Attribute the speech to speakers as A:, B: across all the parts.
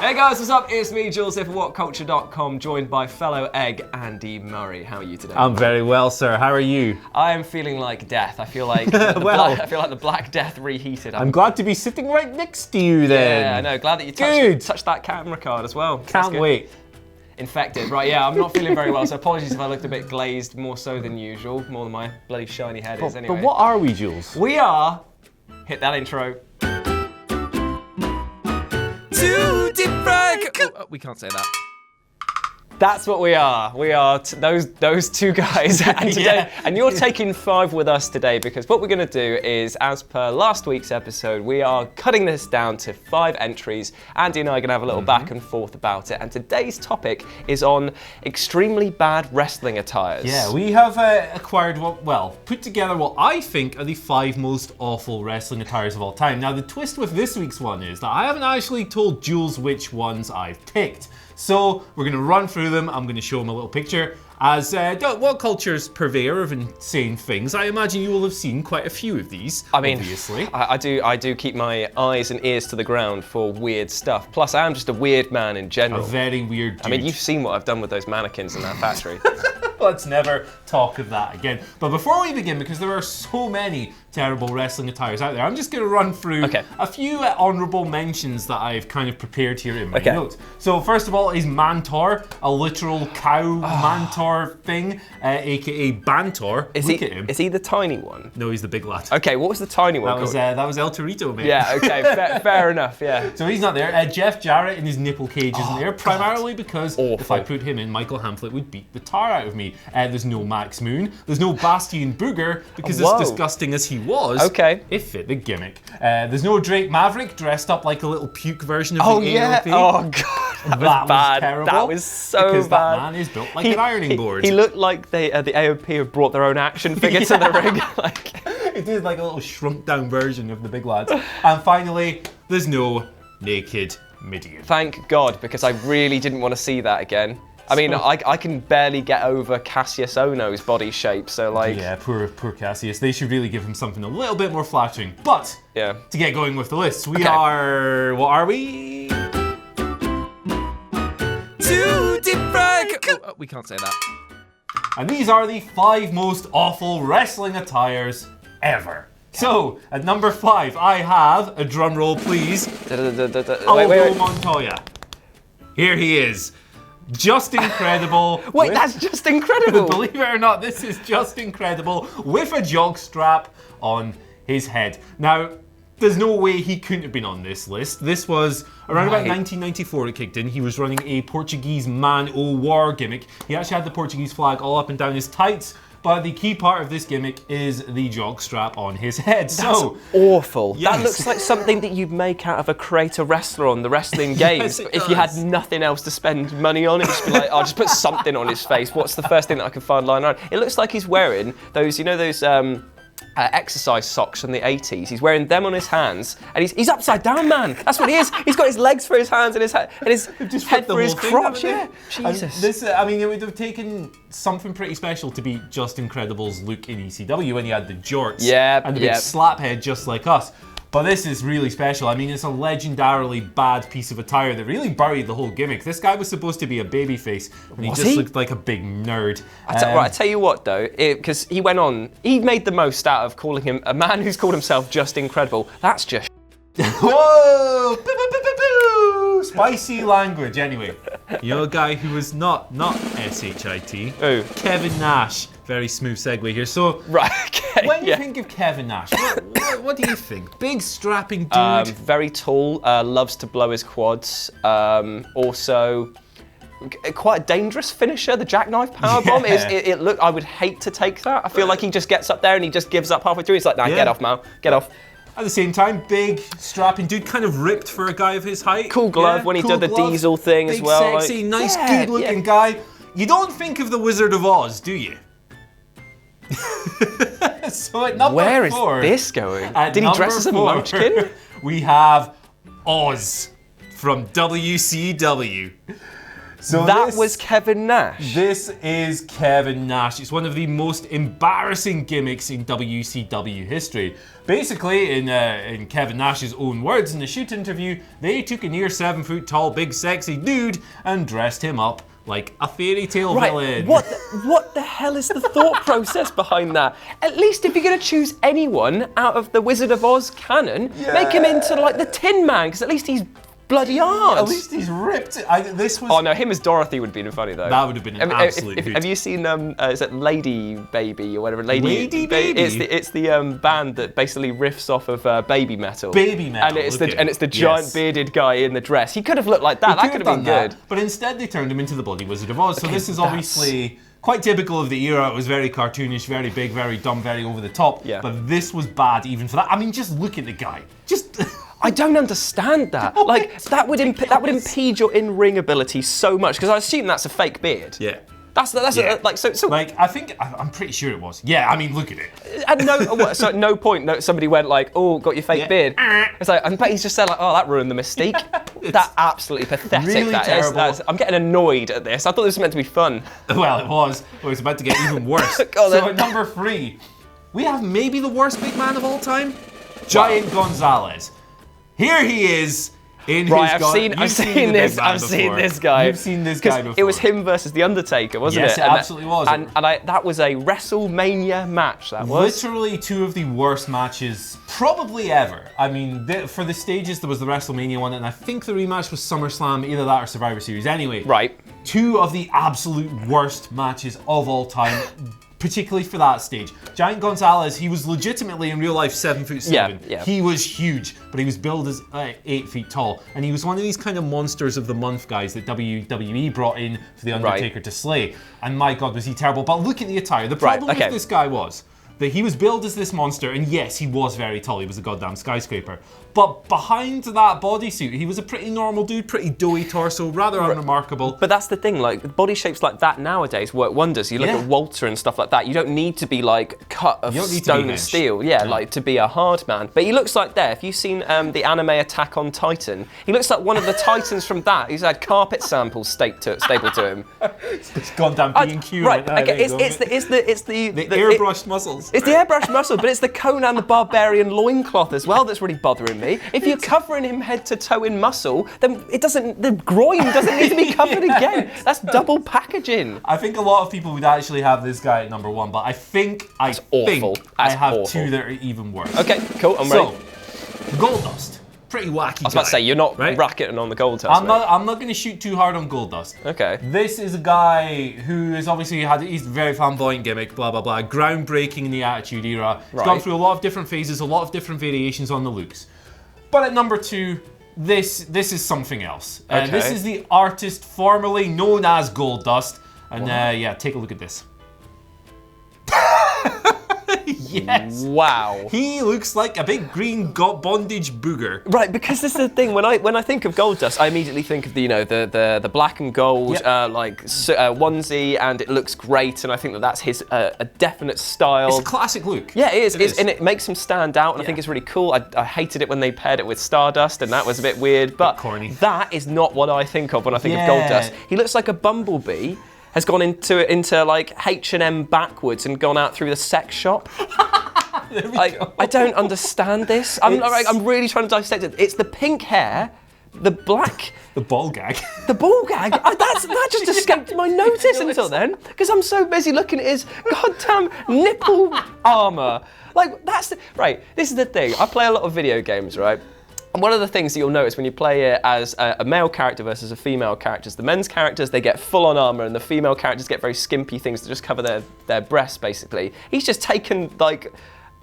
A: Hey guys, what's up? It's me, Jules here for WhatCulture.com, joined by fellow egg Andy Murray. How are you today?
B: I'm very well, sir. How are you?
A: I am feeling like death. I feel like I feel like the Black Death reheated.
B: I'm glad to be sitting right next to you then.
A: Yeah, I know. Glad that you touched that camera card as well.
B: Can't wait.
A: Infected, right? Yeah, I'm not feeling very well, so apologies if I looked a bit glazed, more so than usual, more than my bloody shiny head is anyway.
B: But what are we, Jules?
A: We are. Hit that intro. We can't say that. That's what we are. We are those two guys. And today, and you're taking 5 with us today because what we're going to do is, as per last week's episode, we are cutting this down to 5 entries. Andy and I are going to have a little back and forth about it. And today's topic is on extremely bad wrestling attires.
B: Yeah, we have put together what I think are the 5 most awful wrestling attires of all time. Now, the twist with this week's one is that I haven't actually told Jules which ones I've picked. So we're going to run through them. I'm going to show him a little picture. As What Culture's purveyor of insane things, I imagine you will have seen quite a few of these. I mean, obviously.
A: I do keep my eyes and ears to the ground for weird stuff. Plus, I am just a weird man in general.
B: A very weird dude.
A: I mean, you've seen what I've done with those mannequins in that factory.
B: Let's never talk of that again. But before we begin, because there are so many terrible wrestling attires out there, I'm just going to run through a few honourable mentions that I've kind of prepared here in my notes. So first of all is Mantor, a literal cow Mantor thing, aka Bantor. Look at him.
A: Is he the tiny one?
B: No, he's the big lad.
A: Okay, what was the tiny one called?
B: That was El Torito, mate.
A: Yeah, okay, fair enough, yeah.
B: So he's not there. Jeff Jarrett in his nipple cage isn't there, primarily because if I put him in, Michael Hamflett would beat the tar out of me. There's no Max Moon. There's no Bastian Booger, because as disgusting as he was, it fit the gimmick. There's no Drake Maverick dressed up like a little puke version of the AOP.
A: Oh god, that was bad.
B: Terrible.
A: That was so
B: because
A: bad.
B: That man is built like an ironing board.
A: He looked like the AOP have brought their own action figure to the ring.
B: It did like a little shrunk down version of the big lads. And finally, there's no naked Midian.
A: Thank God, because I really didn't want to see that again. I mean, I can barely get over Cassius Ohno's body shape, so like...
B: Yeah, poor Cassius. They should really give him something a little bit more flattering. But, to get going with the list, we are... What are we?
A: Too deep fried. We can't say that.
B: And these are the 5 most awful wrestling attires ever. So, at number 5, I have, a drum roll please, Aldo Montoya. Here he is. Just incredible.
A: Wait, that's just incredible.
B: Believe it or not, this is just incredible with a jog strap on his head. Now, there's no way he couldn't have been on this list. This was around about 1994 it kicked in. He was running a Portuguese man-o'-war gimmick. He actually had the Portuguese flag all up and down his tights. But the key part of this gimmick is the jog strap on his head.
A: That's awful. Yes. That looks like something that you'd make out of a creator wrestler on the wrestling games. If you had nothing else to spend money on, it'd just be like, I'll just put something on his face. What's the first thing that I can find lying around? It looks like he's wearing those, you know, those exercise socks from the 80s. He's wearing them on his hands, and he's upside down, man. That's what he is. He's got his legs for his hands and his head for his crotch. Yeah, Jesus.
B: This, I mean, it would have taken something pretty special to be Just Incredible's look in ECW when he had the jorts and the big slap head just like us. But this is really special. I mean, it's a legendarily bad piece of attire that really buried the whole gimmick. This guy was supposed to be a babyface, and he just looked like a big nerd.
A: I tell you what, though, because he went on, he made the most out of calling him a man who's called himself Just Incredible. That's just
B: whoa! Spicy language. Anyway, you know a guy who was not S-H-I-T.
A: Who?
B: Kevin Nash. Very smooth segue here. So, when you think of Kevin Nash, what do you think? Big strapping dude.
A: Very tall. Loves to blow his quads. Also, quite a dangerous finisher. The jackknife powerbomb is. Look, I would hate to take that. I feel like he just gets up there and he just gives up halfway through. He's like, nah, get off, Mal. Get off.
B: At the same time, big, strapping dude, kind of ripped for a guy of his height.
A: Cool glove when he did the Diesel thing as well.
B: Sexy, nice, good-looking guy. You don't think of the Wizard of Oz, do you? So at number 4...
A: Where is this going? Did he dress as a munchkin?
B: We have Oz from WCW. So
A: that was Kevin Nash.
B: This is Kevin Nash. It's one of the most embarrassing gimmicks in WCW history. Basically, in Kevin Nash's own words in the shoot interview, they took a near 7 foot tall, big, sexy dude and dressed him up like a fairy tale villain.
A: What the hell is the thought process behind that? At least if you're going to choose anyone out of the Wizard of Oz canon, make him into like the Tin Man, because at least he's bloody hard.
B: At least he's ripped.
A: Oh no, him as Dorothy would have been funny though.
B: That would have been an absolute hoot.
A: Have you seen is it Lady Baby or whatever?
B: Lady Baby.
A: It's the band that basically riffs off of Baby Metal.
B: Baby Metal.
A: And it's the giant bearded guy in the dress. He could have looked like that. That could have been good.
B: But instead they turned him into the bloody Wizard of Oz. So this is obviously quite typical of the era. It was very cartoonish, very big, very dumb, very over the top.
A: Yeah.
B: But this was bad even for that. I mean, just look at the guy.
A: I don't understand that. Like that would impede your in-ring ability so much, because I assume that's a fake beard.
B: Yeah.
A: That's like so.
B: Like I'm pretty sure it was. Yeah, I mean, look at it.
A: So at no point somebody went like, "Oh, got your fake beard." It's like, I bet he's just said like, "Oh, that ruined the mystique." That's absolutely pathetic.
B: Really terrible.
A: I'm getting annoyed at this. I thought this was meant to be fun.
B: Well, it was. It was about to get even worse. So at number 3, we have maybe the worst big man of all time, Giant Gonzales. Here he is.
A: I've seen this guy.
B: You've seen this guy before.
A: It was him versus The Undertaker, wasn't it?
B: Yes, it absolutely was.
A: And that was a WrestleMania match, that was.
B: Literally 2 of the worst matches probably ever. I mean, for the stages, there was the WrestleMania one, and I think the rematch was SummerSlam, either that or Survivor Series. Anyway,
A: right.
B: 2 of the absolute worst matches of all time. Particularly for that stage. Giant Gonzales, he was legitimately in real life 7'7".
A: Yeah.
B: He was huge, but he was billed as 8 feet tall. And he was one of these kind of monsters of the month guys that WWE brought in for The Undertaker to slay. And my God, was he terrible. But look at the attire. The problem with this guy was that he was billed as this monster, and yes, he was very tall. He was a goddamn skyscraper. But behind that bodysuit, he was a pretty normal dude, pretty doughy torso, rather unremarkable.
A: But that's the thing, like, body shapes like that nowadays work wonders. You look at Walter and stuff like that, you don't need to be, like, cut of stone and steel, like, to be a hard man. But he looks like there. If you've seen the anime Attack on Titan, he looks like one of the Titans from that. He's had carpet samples stapled to him.
B: It's gone down B&Q right now.
A: Okay, it's the
B: airbrushed muscles.
A: It's the airbrushed muscle, but it's the Conan the Barbarian loincloth as well that's really bothering me. If you're covering him head to toe in muscle, then the groin doesn't need to be covered again. That's double packaging.
B: I think a lot of people would actually have this guy at number 1, but I think I have 2 that are even worse.
A: Okay, cool, I'm ready.
B: So, Goldust. Pretty wacky guy.
A: I was about to say, you're not racketing on the Goldust.
B: I'm not going to shoot too hard on Goldust.
A: Okay.
B: This is a guy who is obviously he's a very flamboyant gimmick, blah, blah, blah. Groundbreaking in the Attitude Era. He's gone through a lot of different phases, a lot of different variations on the looks. But at number 2, this is something else. This is the artist formerly known as Goldust. And take a look at this. Yes.
A: Wow.
B: He looks like a big green bondage booger.
A: Right, because this is the thing. When I think of Goldust, I immediately think of the black and gold onesie, and it looks great. And I think that's his a definite style.
B: It's a classic look.
A: Yeah, it is. And it makes him stand out. And I think it's really cool. I hated it when they paired it with Stardust, and that was a bit weird. But
B: corny.
A: That is not what I think of when I think of Goldust. He looks like a bumblebee has gone into like H&M backwards and gone out through the sex shop. I don't understand this. I'm really trying to dissect it. It's the pink hair, the black...
B: The ball gag.
A: The ball gag? That just escaped my notice until then, because I'm so busy looking at his goddamn nipple armour. Like, right, this is the thing. I play a lot of video games, right? And one of the things that you'll notice when you play it as a male character versus a female character is the men's characters, they get full-on armour, and the female characters get very skimpy things to just cover their breasts, basically. He's just taken, like,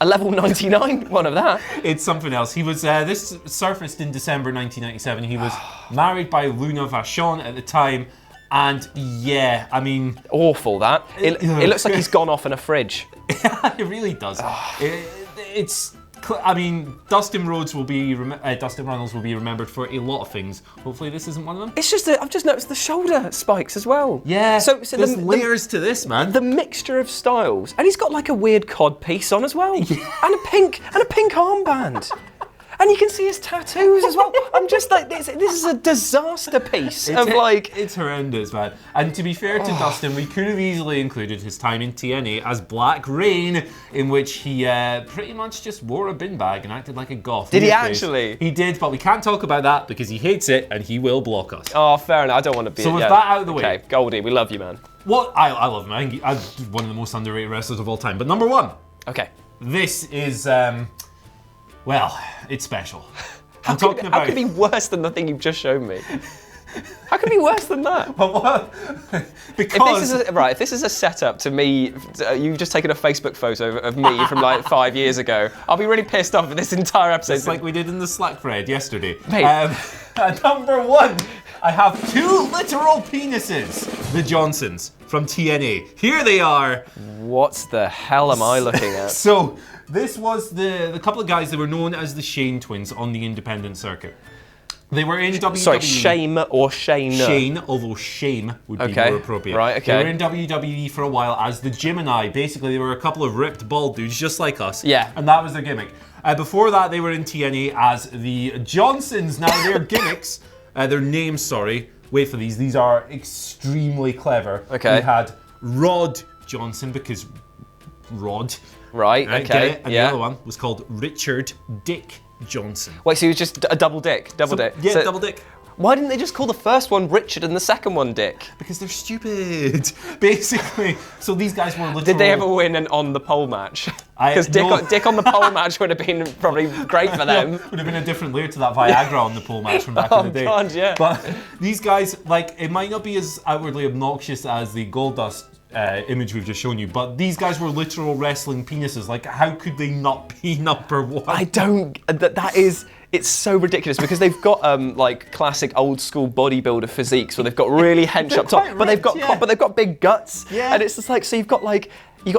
A: a level 99 one of that.
B: It's something else. He was, this surfaced in December 1997. He was married by Luna Vachon at the time, and yeah, I mean...
A: Awful, that. It looks like he's gone off in a fridge.
B: It really does. I mean, Dustin Rhodes will be Dustin Runnels will be remembered for a lot of things. Hopefully, this isn't one of them.
A: It's just that I've just noticed the shoulder spikes as well.
B: Yeah. So there's layers to this, man.
A: The mixture of styles, and he's got like a weird cod piece on as well, and a pink armband. And you can see his tattoos as well. I'm just like, this is a disaster piece of like...
B: It's horrendous, man. And to be fair to Dustin, we could have easily included his time in TNA as Black Rain, in which he pretty much just wore a bin bag and acted like a goth.
A: Did he actually?
B: He did, but we can't talk about that because he hates it and he will block us.
A: Oh, fair enough. I don't want to be...
B: So with that out of the way...
A: Okay, Goldie, we love you, man.
B: Well, I love him. I think he's one of the most underrated wrestlers of all time. But number one.
A: Okay.
B: This is, well, it's special.
A: How could it be worse than the thing you've just shown me? How could it be worse than that?
B: Well, what? Because...
A: If this is a setup to me, you've just taken a Facebook photo of me from like 5 years ago, I'll be really pissed off with this entire episode.
B: It's like we did in the Slack thread yesterday.
A: Mate.
B: At number one, I have two literal penises. The Johnstons from TNA. Here they are.
A: What the hell am I looking at?
B: So, this was the couple of guys that were known as the Shane twins on the independent circuit. They were in WWE.
A: Sorry, Shame or Shane?
B: Shane, although Shame would be more appropriate.
A: Right, okay.
B: They were in WWE for a while as the Gemini. Basically, they were a couple of ripped bald dudes just like us.
A: Yeah.
B: And that was their gimmick. Before that, they were in TNA as the Johnsons. Now, their gimmicks, their names, sorry. Wait for these. These are extremely clever.
A: Okay.
B: We had Rod Johnson because Rod.
A: Right,
B: Get
A: okay.
B: it? And the other one was called Richard Dick Johnson.
A: Wait, so he was just a double dick? Dick?
B: Yeah,
A: so,
B: double dick.
A: Why didn't they just call the first one Richard and the second one Dick?
B: Because they're stupid. Basically, so these guys were literal...
A: Did they ever win an on the pole match? Because Dick on the pole match would have been probably great for them.
B: Would have been a different layer to that Viagra on the pole match from back in the day.
A: Oh God, yeah.
B: But these guys, like, it might not be as outwardly obnoxious as the Goldust image we've just shown you, but these guys were literal wrestling penises. Like, how could they not be number one?
A: I don't... That is... It's so ridiculous because they've got like classic old school bodybuilder physiques where they've got really hench up top, but they've got big guts.
B: Yeah.
A: And it's just like, so you've got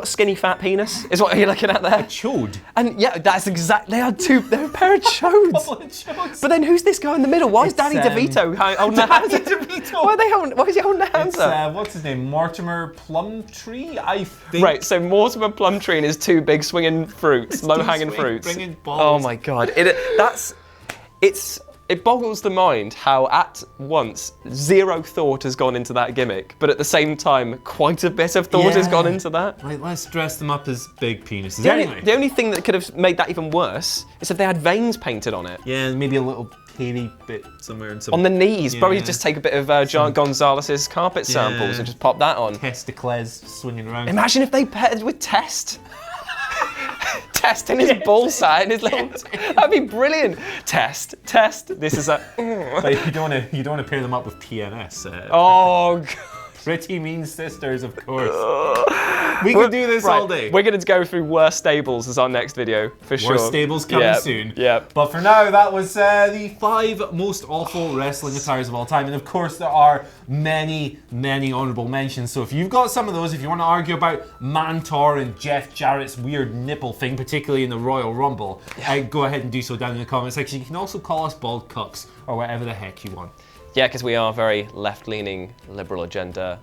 A: skinny fat penis is what you're looking at there.
B: A chode.
A: And yeah, that's exactly, they're a pair of chodes. But then who's this guy in the middle? Why is Danny DeVito holding their hands up? Why is he holding their hands up?
B: What's his name? Mortimer Plumtree, I think.
A: Right, so Mortimer Plumtree and his two big swinging fruits, low-hanging fruits.
B: Bringing balls.
A: Oh my God. It boggles the mind how at once zero thought has gone into that gimmick, but at the same time quite a bit of thought has gone into that.
B: Like, let's dress them up as big penises.
A: The only thing that could have made that even worse is if they had veins painted on it.
B: Yeah, maybe a little hairy bit somewhere in some...
A: On the knees. Probably just take a bit of Gonzales' carpet samples and just pop that on.
B: Testicles swinging around.
A: Imagine if they paired with Test. Test in his ball sack and his little... That'd be brilliant. Test. This is a...
B: But you don't want to pair them up with TNS.
A: Oh, God.
B: Pretty Mean Sisters, of course. We could do this all day.
A: We're going to go through Worst Stables as our next video, for sure.
B: Worst Stables coming soon.
A: Yeah.
B: But for now, that was the 5 most awful wrestling attires of all time. And of course, there are many, many honourable mentions. So if you've got some of those, if you want to argue about Mantor and Jeff Jarrett's weird nipple thing, particularly in the Royal Rumble, go ahead and do so down in the comment section. You can also call us bald cucks or whatever the heck you want.
A: Yeah, because we are very left-leaning, liberal agenda.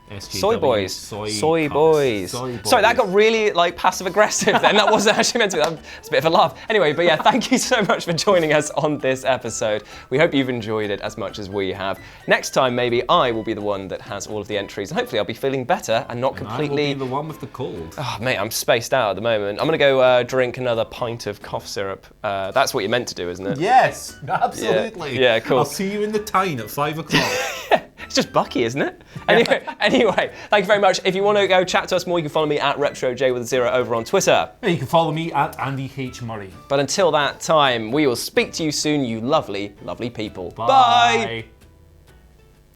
B: SJW,
A: Soy boys. Soy boys. Sorry, that got really passive-aggressive then. That wasn't actually meant to be. That's a bit of a laugh. Anyway, but yeah, thank you so much for joining us on this episode. We hope you've enjoyed it as much as we have. Next time, maybe I will be the one that has all of the entries, and hopefully I'll be feeling better and not completely...
B: I will be the one with the cold.
A: Oh, mate, I'm spaced out at the moment. I'm going to go drink another pint of cough syrup. That's what you're meant to do, isn't it?
B: Yes, absolutely.
A: Yeah, cool.
B: I'll see you in the Tyne at 5 o'clock.
A: It's just Bucky, isn't it? Anyway, thank you very much. If you want to go chat to us more, you can follow me at RetroJ with a 0 over on Twitter.
B: And you can follow me at Andy H. Murray.
A: But until that time, we will speak to you soon, you lovely, lovely people.
B: Bye.